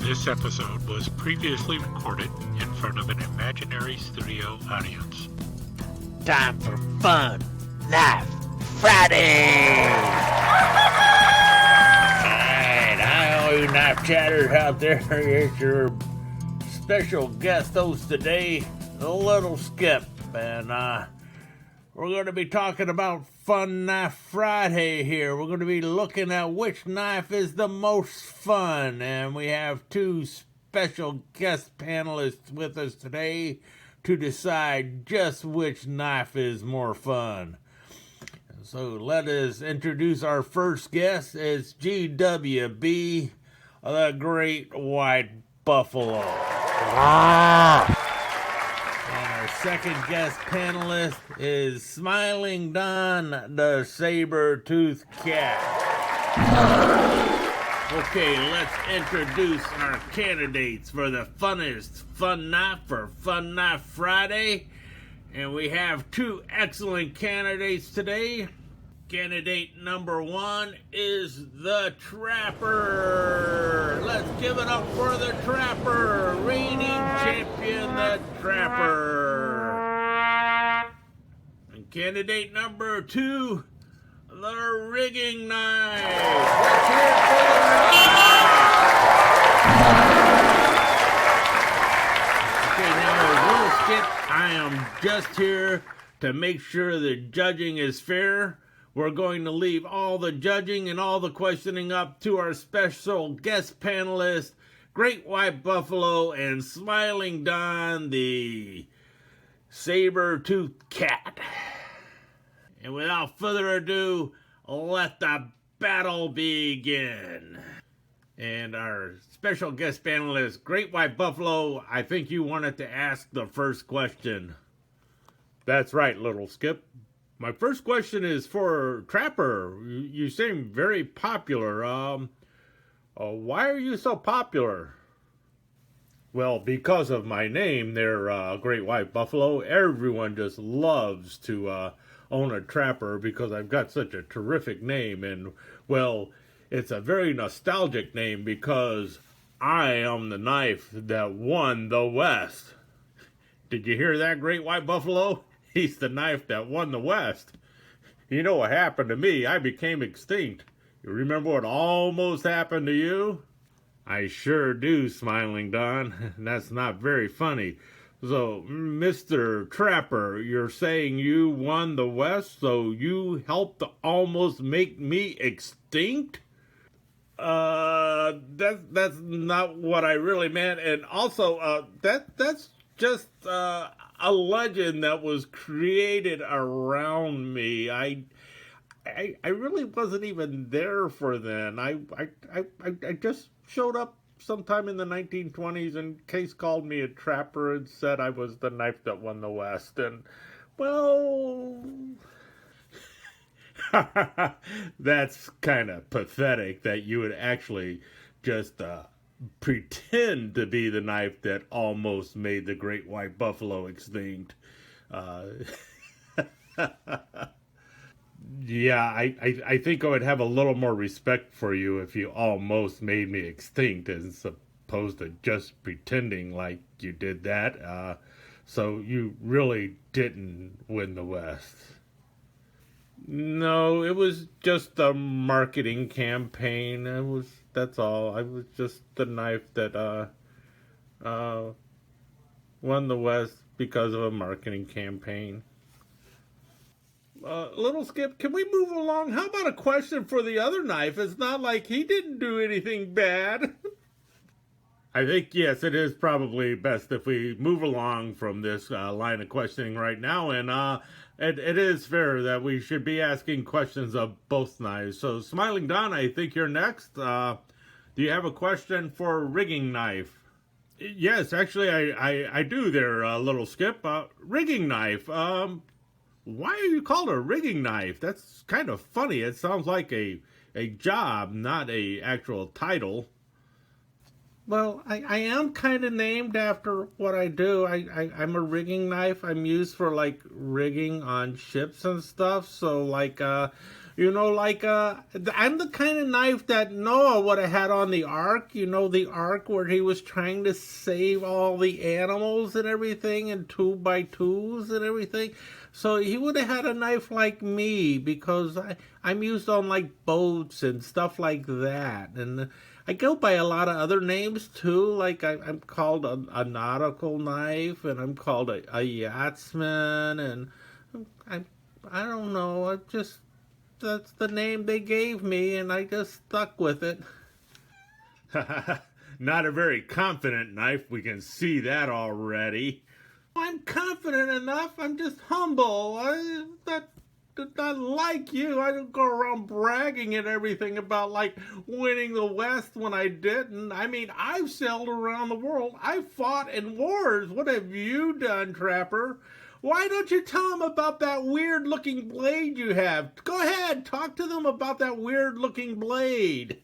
This episode was previously recorded in front of an imaginary studio audience. Time for Fun Knife Friday! Alright, hi all you knife chatters out there. Here's your special guest host today, the Little Skip. And we're going to be talking about Fun Knife Friday here. We're going to be looking at which knife is the most fun. And we have two special guest panelists with us today to decide just which knife is more fun. So let us introduce our first guest. It's GWB, the Great White Buffalo. Our second guest panelist is Smiling Don, the saber-toothed cat. Okay, let's introduce our candidates for the funnest fun knife for Fun Knife Friday. And we have two excellent candidates today. Candidate number one is the Trapper. Let's give it up for the Trapper, reigning champion, the Trapper. And candidate number two, the Rigging Knife. Let's hear it for the Rigging Knife. Okay, now a little skip. I am just here to make sure the judging is fair. We're going to leave all the judging and all the questioning up to our special guest panelists, Great White Buffalo and Smiling Don, the saber-toothed cat. And without further ado, let the battle begin. And our special guest panelist, Great White Buffalo, I think you wanted to ask the first question. That's right, Little Skip. My first question is for Trapper. You seem very popular. Why are you so popular? Well, because of my name there, Great White Buffalo. Everyone just loves to own a Trapper because I've got such a terrific name. And, well, it's a very nostalgic name because I am the knife that won the West. Did you hear that, Great White Buffalo? He's the knife that won the West. You know what happened to me? I became extinct. You remember what almost happened to you? I sure do, Smiling Don. That's not very funny. So, Mr. Trapper, you're saying you won the West, so you helped to almost make me extinct? That's not what I really meant. And also, that's just a legend that was created around me. I really wasn't even there for then. I just showed up sometime in the 1920s, and Case called me a Trapper and said I was the knife that won the West. And, well, that's kind of pathetic that you would actually just pretend to be the knife that almost made the Great White Buffalo extinct. Yeah, I think I would have a little more respect for you if you almost made me extinct as opposed to just pretending like you did that. So you really didn't win the West. No, it was just a marketing campaign. That's all. I was just the knife that won the West because of a marketing campaign. Little Skip, can we move along? How about a question for the other knife? It's not like he didn't do anything bad. I think, yes, it is probably best if we move along from this line of questioning right now. And it is fair that we should be asking questions of both knives. So, Smiling Don, I think you're next. Do you have a question for Rigging Knife? Yes, actually, I do there, Little Skip. Rigging Knife. Why are you called a rigging knife? That's kind of funny. It sounds like a job, not a actual title. Well, I am kind of named after what I do. I'm a rigging knife. I'm used for, like, rigging on ships and stuff. So, like, You know, like, I'm the kind of knife that Noah would have had on the ark. You know, the ark where he was trying to save all the animals and everything, and 2x2s and everything. So he would have had a knife like me, because I'm used on, like, boats and stuff like that. And I go by a lot of other names, too. Like, I'm called a nautical knife, and I'm called a yachtsman, and I don't know, that's the name they gave me, and I just stuck with it. Not a very confident knife, we can see that already. I'm confident enough, I'm just humble. Not like you. I don't go around bragging and everything about, like, winning the West when I didn't. I mean, I've sailed around the world. I've fought in wars. What have you done, Trapper? Why don't you tell them about that weird-looking blade you have? Go ahead, talk to them about that weird-looking blade.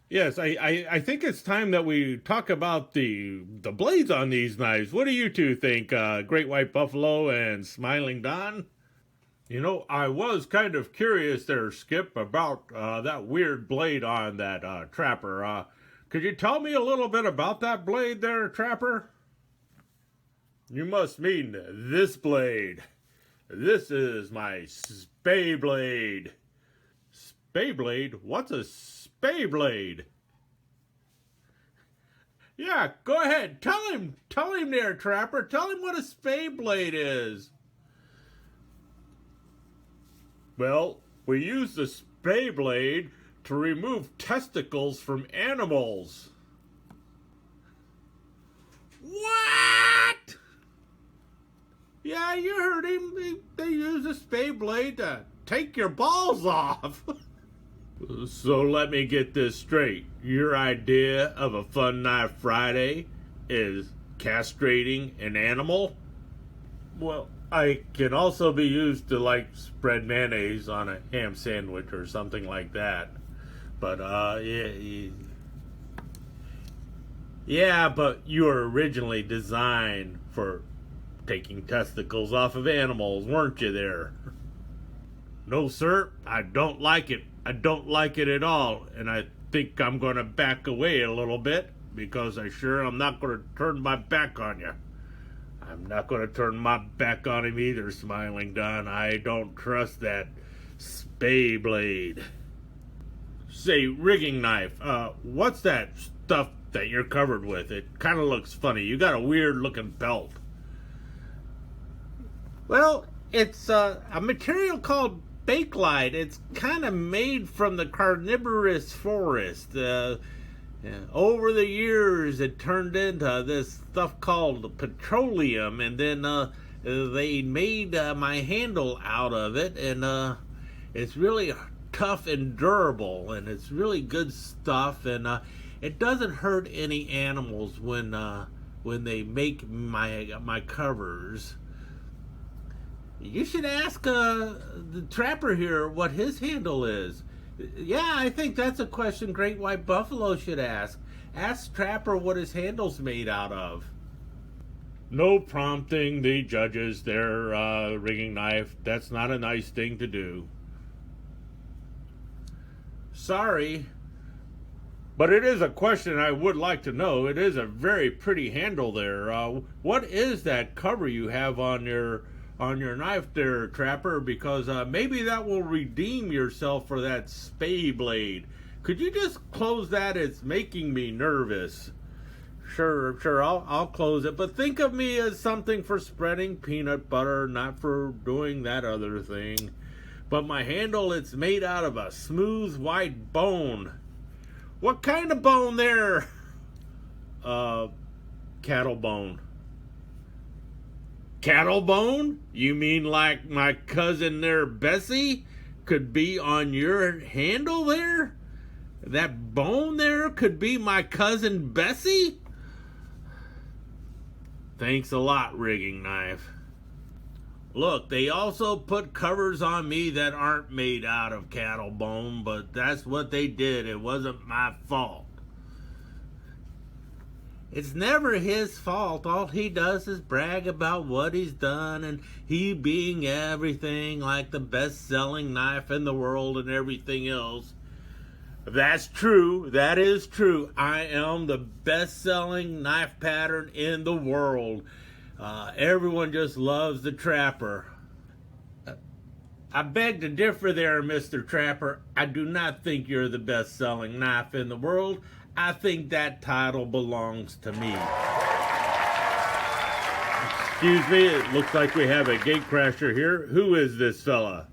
Yes, I think it's time that we talk about the blades on these knives. What do you two think, Great White Buffalo and Smiling Don? You know, I was kind of curious there, Skip, about that weird blade on that Trapper. Could you tell me a little bit about that blade there, Trapper? You must mean this blade. This is my Beyblade. Beyblade? What's a Beyblade? Yeah, go ahead. Tell him there, Trapper. Tell him what a Beyblade is. Well, we use the Beyblade to remove testicles from animals. What? Yeah, you heard him. They use a Beyblade to take your balls off. So let me get this straight. Your idea of a Fun Knife Friday is castrating an animal? Well, I can also be used to, like, spread mayonnaise on a ham sandwich or something like that. But, yeah, but you were originally designed for taking testicles off of animals, weren't you there? No, sir, I don't like it. I don't like it at all, and I think I'm going to back away a little bit, because I'm not going to turn my back on you. I'm not going to turn my back on him either, Smiling Don. I don't trust that Beyblade. Say, rigging knife, what's that stuff that you're covered with? It kind of looks funny. You got a weird looking belt. Well, it's a material called Beyblade. It's kind of made from the carnivorous forest. Over the years, it turned into this stuff called petroleum, and then they made my handle out of it, and it's really tough and durable, and it's really good stuff, and it doesn't hurt any animals when they make my covers. You should ask the Trapper here what his handle is. Yeah, I think that's a question Great White Buffalo should ask. Ask Trapper what his handle's made out of. No prompting the judges their rigging knife. That's not a nice thing to do. Sorry. But it is a question I would like to know. It is a very pretty handle there. What is that cover you have on your knife there, Trapper? Because maybe that will redeem yourself for that Beyblade. Could you just close that? It's making me nervous. Sure, I'll close it. But think of me as something for spreading peanut butter, not for doing that other thing. But my handle, it's made out of a smooth white bone. What kind of bone there? Cattle bone. Cattle bone? You mean like my cousin there, Bessie, could be on your handle there? That bone there could be my cousin Bessie? Thanks a lot, rigging knife. Look, they also put covers on me that aren't made out of cattle bone, but that's what they did. It wasn't my fault. It's never his fault. All he does is brag about what he's done and he being everything, like the best-selling knife in the world and everything else. That's true. That is true. I am the best-selling knife pattern in the world. Everyone just loves the Trapper. I beg to differ there, Mr. Trapper. I do not think you're the best-selling knife in the world. I think that title belongs to me. Excuse me, it looks like we have a gatecrasher here. Who is this fella?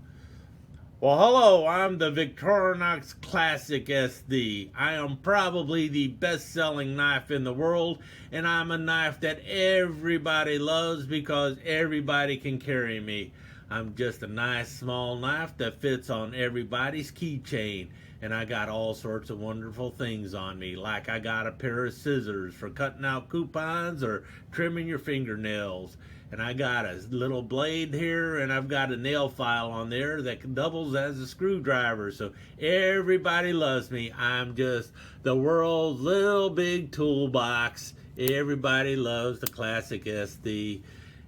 Well, hello, I'm the Victorinox Classic SD. I am probably the best-selling knife in the world, and I'm a knife that everybody loves because everybody can carry me. I'm just a nice small knife that fits on everybody's keychain, and I got all sorts of wonderful things on me, like I got a pair of scissors for cutting out coupons or trimming your fingernails. And I got a little blade here, and I've got a nail file on there that doubles as a screwdriver. So everybody loves me. I'm just the world's little big toolbox. Everybody loves the Classic SD.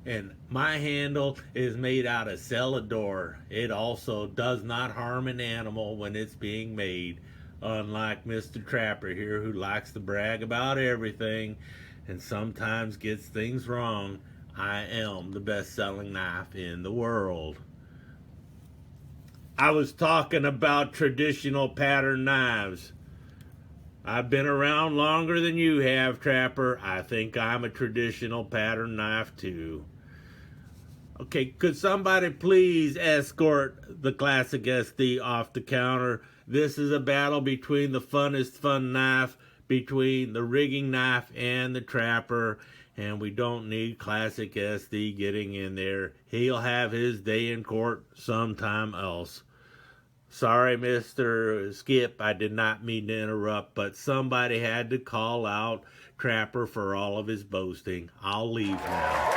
And my handle is made out of Celador. It also does not harm an animal when it's being made. Unlike Mr. Trapper here, who likes to brag about everything and sometimes gets things wrong. I am the best-selling knife in the world. I was talking about traditional pattern knives. I've been around longer than you have, Trapper. I think I'm a traditional pattern knife too. Okay, could somebody please escort the Classic SD off the counter? This is a battle between the Funnest fun knife, between the rigging knife and the Trapper. And we don't need Classic SD getting in there. He'll have his day in court sometime else. Sorry, Mr. Skip, I did not mean to interrupt, but somebody had to call out Trapper for all of his boasting. I'll leave now.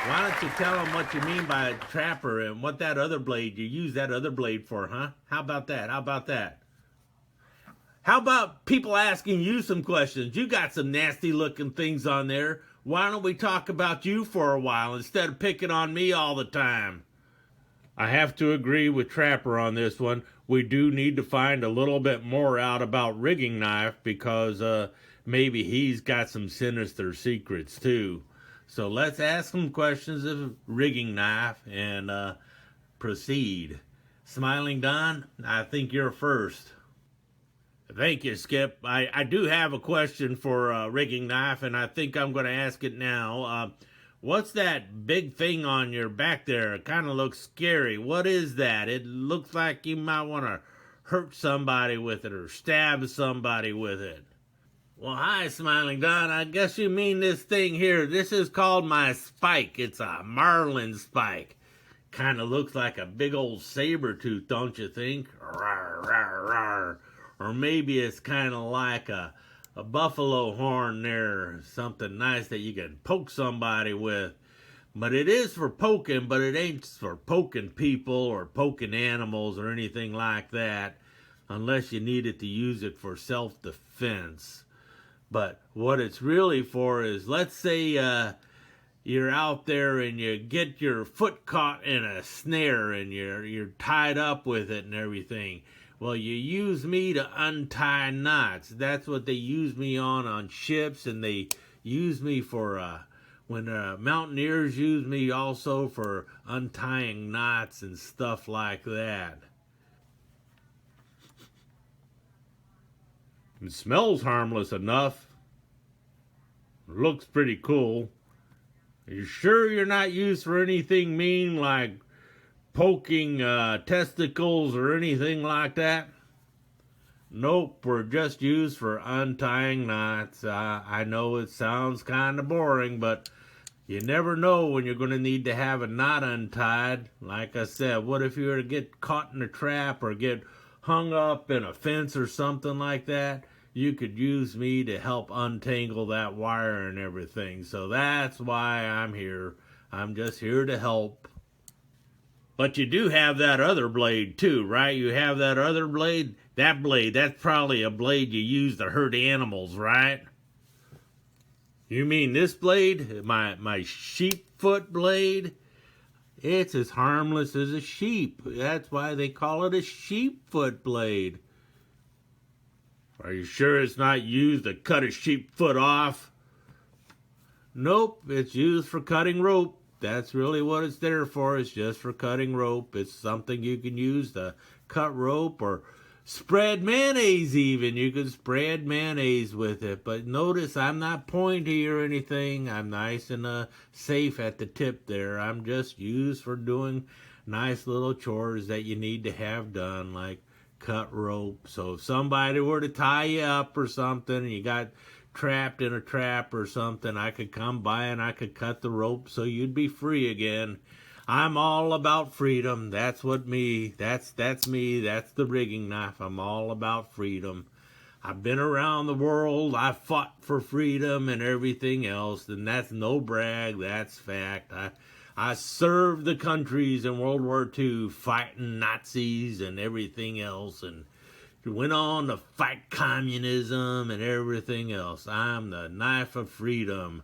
Why don't you tell him what you mean by Trapper and what that other blade, you use that other blade for, huh? How about that? How about that? How about people asking you some questions? You got some nasty looking things on there. Why don't we talk about you for a while instead of picking on me all the time? I have to agree with Trapper on this one. We do need to find a little bit more out about rigging knife because maybe he's got some sinister secrets too. So let's ask some questions of rigging knife and proceed. Smiling Don, I think you're first. Thank you, Skip. I do have a question for rigging knife, and I think I'm going to ask it now. What's that big thing on your back there? It kind of looks scary. What is that? It looks like you might want to hurt somebody with it or stab somebody with it. Well, hi, Smiling Don. I guess you mean this thing here. This is called my spike. It's a marlin spike. Kind of looks like a big old saber tooth, don't you think? Rawr, rawr, rawr. Or maybe it's kind of like a buffalo horn there, something nice that you can poke somebody with. But it is for poking, but it ain't for poking people or poking animals or anything like that, unless you needed to use it for self-defense. But what it's really for is, let's say you're out there and you get your foot caught in a snare and you're tied up with it and everything. Well, you use me to untie knots. That's what they use me on ships, and they use me for, when mountaineers use me also for untying knots and stuff like that. It smells harmless enough. It looks pretty cool. Are you sure you're not used for anything mean like poking testicles or anything like that? Nope, we're just used for untying knots. I know it sounds kind of boring, but you never know when you're going to need to have a knot untied. Like I said, what if you were to get caught in a trap or get hung up in a fence or something like that? You could use me to help untangle that wire and everything. So that's why I'm here. I'm just here to help. But you do have that other blade too, right? You have that other blade. That blade, that's probably a blade you use to hurt animals, right? You mean this blade? My sheep foot blade? It's as harmless as a sheep. That's why they call it a sheep foot blade. Are you sure it's not used to cut a sheep foot off? Nope, it's used for cutting rope. That's really what it's there for. It's just for cutting rope. It's something you can use to cut rope or spread mayonnaise even. You can spread mayonnaise with it. But notice I'm not pointy or anything. I'm nice and safe at the tip there. I'm just used for doing nice little chores that you need to have done, like cut rope. So if somebody were to tie you up or something and you got trapped in a trap or something, I could come by and I could cut the rope so you'd be free again. I'm all about freedom. That's me. That's me. That's the rigging knife. I'm all about freedom. I've been around the world. I fought for freedom and everything else, and that's no brag. That's fact. I served the countries in World War II fighting Nazis and everything else, and went on to fight communism and everything else. I'm the knife of freedom.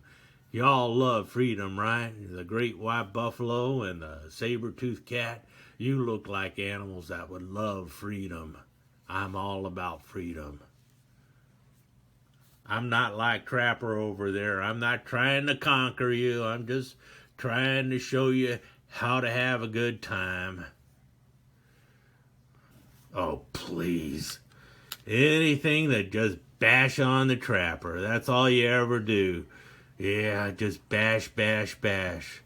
Y'all love freedom, right? The great white buffalo and the saber-toothed cat. You look like animals that would love freedom. I'm all about freedom. I'm not like Trapper over there. I'm not trying to conquer you. I'm just trying to show you how to have a good time. Oh, please. Anything that just bash on the Trapper. That's all you ever do. Yeah, just bash, bash, bash.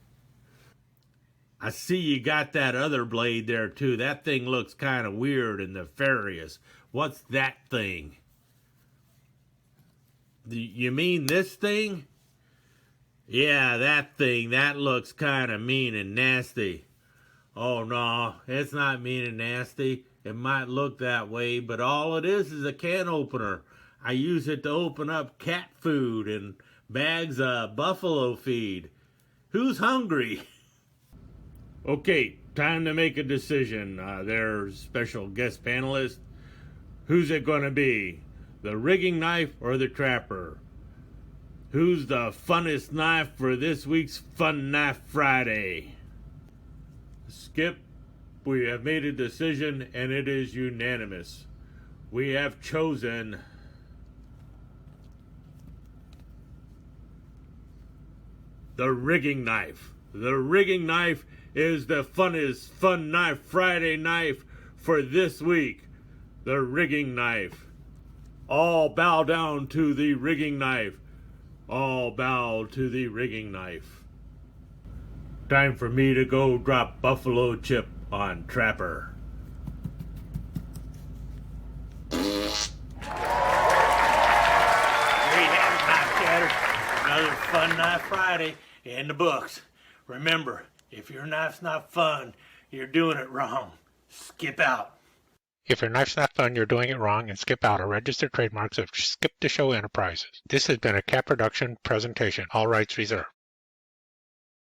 I see you got that other blade there, too. That thing looks kind of weird and nefarious. What's that thing? You mean this thing? Yeah, that thing. That looks kind of mean and nasty. Oh, no, it's not mean and nasty. It might look that way, but all it is a can opener. I use it to open up cat food and bags of buffalo feed. Who's hungry? Okay, time to make a decision. There's special guest panelist. Who's it going to be? The rigging knife or the Trapper? Who's the funnest knife for this week's Fun Knife Friday? Skip, we have made a decision and it is unanimous. We have chosen the rigging knife. The rigging knife is the funnest Fun Knife Friday knife for this week. The rigging knife. All bow down to the rigging knife. All bow to the rigging knife. Time for me to go drop buffalo chip on Trapper. There you have it, Knife Chatter. Another Fun Knife Friday in the books. Remember, if your knife's not fun, you're doing it wrong. Skip out. If your knife's not fun, you're doing it wrong, and Skip Out are registered trademarks of Skip DeSheau's Enterprises. This has been a Cat Production presentation. All rights reserved.